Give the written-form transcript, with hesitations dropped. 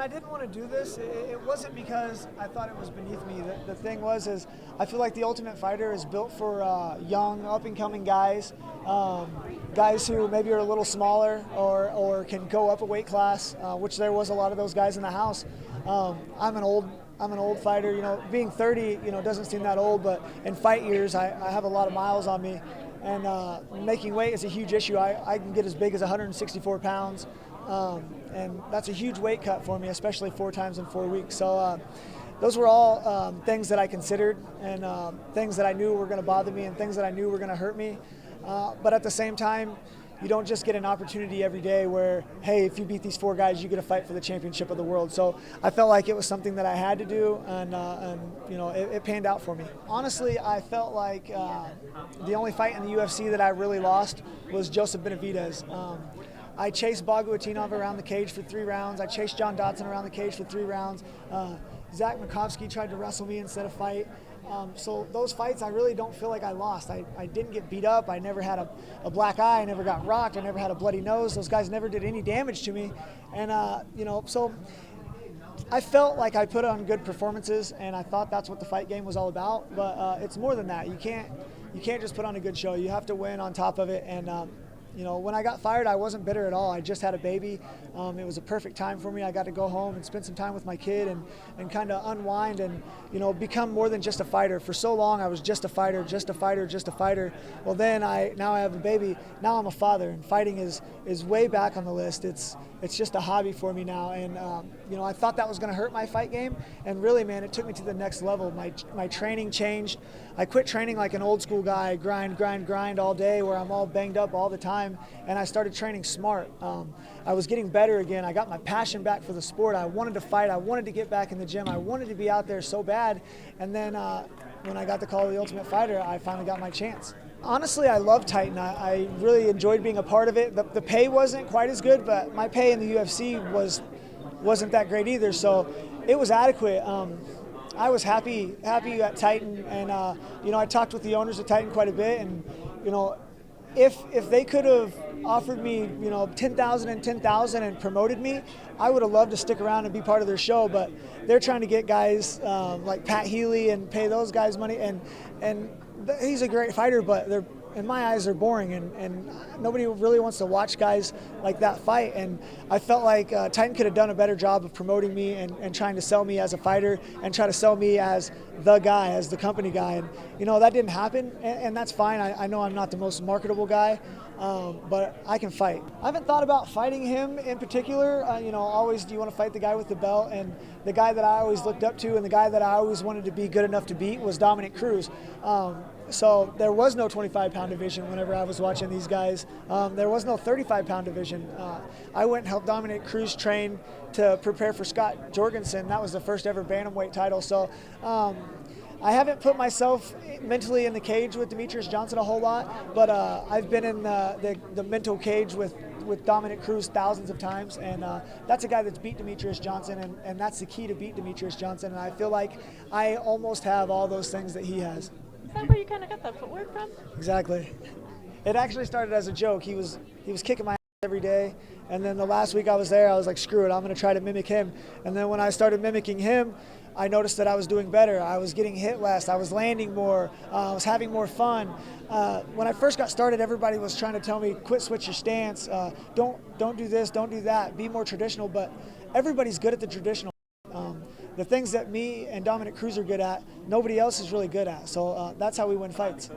I didn't want to do this, it wasn't because I thought it was beneath me. The thing was, I feel like the Ultimate Fighter is built for young, up-and-coming guys, guys who maybe are a little smaller or can go up a weight class, which there was a lot of those guys in the house. I'm an old fighter. You know, being 30, you know, doesn't seem that old, but in fight years, I have a lot of miles on me, and making weight is a huge issue. I can get as big as 164 pounds. And that's a huge weight cut for me, especially 4 times in 4 weeks. So those were all things that I considered, and things that I knew were going to bother me and things that I knew were going to hurt me. But at the same time, you don't just get an opportunity every day where, hey, if you beat these 4 guys, you get to fight for the championship of the world. So I felt like it was something that I had to do, and you know, it panned out for me. Honestly, I felt like the only fight in the UFC that I really lost was Joseph Benavidez. I chased Boguatinov around the cage for 3 rounds. I chased John Dodson around the cage for 3 rounds. Zach Makovsky tried to wrestle me instead of fight. So those fights, I really don't feel like I lost. I didn't get beat up. I never had a black eye. I never got rocked. I never had a bloody nose. Those guys never did any damage to me. And, you know, so I felt like I put on good performances, and I thought that's what the fight game was all about. But it's more than that. You can't just put on a good show. You have to win on top of it. And you know, when I got fired, I wasn't bitter at all. I just had a baby. It was a perfect time for me. I got to go home and spend some time with my kid and kind of unwind and, you know, become more than just a fighter. For so long, I was just a fighter, just a fighter, just a fighter. Well, then now I have a baby. Now I'm a father, and fighting is way back on the list. It's just a hobby for me now. And, you know, I thought that was going to hurt my fight game. And really, man, it took me to the next level. My training changed. I quit training like an old school guy, grind all day, where I'm all banged up all the time. And I started training smart. I was getting better again. I got my passion back for the sport. I wanted to fight. I wanted to get back in the gym. I wanted to be out there so bad. And then when I got the call of the Ultimate Fighter, I finally got my chance. Honestly, I love Titan. I really enjoyed being a part of it. The pay wasn't quite as good, but my pay in the UFC wasn't that great either. So it was adequate. I was happy at Titan, and you know, I talked with the owners of Titan quite a bit, and you know, if they could have offered me, you know, 10,000 and 10,000 and promoted me, I would have loved to stick around and be part of their show. But they're trying to get guys like Pat Healy and pay those guys money, and he's a great fighter, but in my eyes, they're boring, and nobody really wants to watch guys like that fight. And I felt like Titan could have done a better job of promoting me and trying to sell me as a fighter and try to sell me as the guy, as the company guy. And, you know, that didn't happen, and that's fine. I know I'm not the most marketable guy, but I can fight. I haven't thought about fighting him in particular. You know, always, do you want to fight the guy with the belt? And the guy that I always looked up to and the guy that I always wanted to be good enough to beat was Dominick Cruz. So there was no 25-pound division whenever I was watching these guys. There was no 35-pound division. I went and helped Dominick Cruz train to prepare for Scott Jorgensen. That was the first ever bantamweight title. So I haven't put myself mentally in the cage with Demetrious Johnson a whole lot, but I've been in the mental cage with Dominick Cruz thousands of times, and that's a guy that's beat Demetrious Johnson, and that's the key to beat Demetrious Johnson. And I feel like I almost have all those things that he has. Is that where you kind of got that footwork from? Exactly. It actually started as a joke. He was kicking my ass every day, and then the last week I was there, I was like, screw it, I'm going to try to mimic him. And then when I started mimicking him, I noticed that I was doing better. I was getting hit less. I was landing more. I was having more fun. When I first got started, everybody was trying to tell me, quit, switch your stance. Don't do this, don't do that. Be more traditional. But everybody's good at the traditional. The things that me and Dominick Cruz are good at, nobody else is really good at. So that's how we win fights.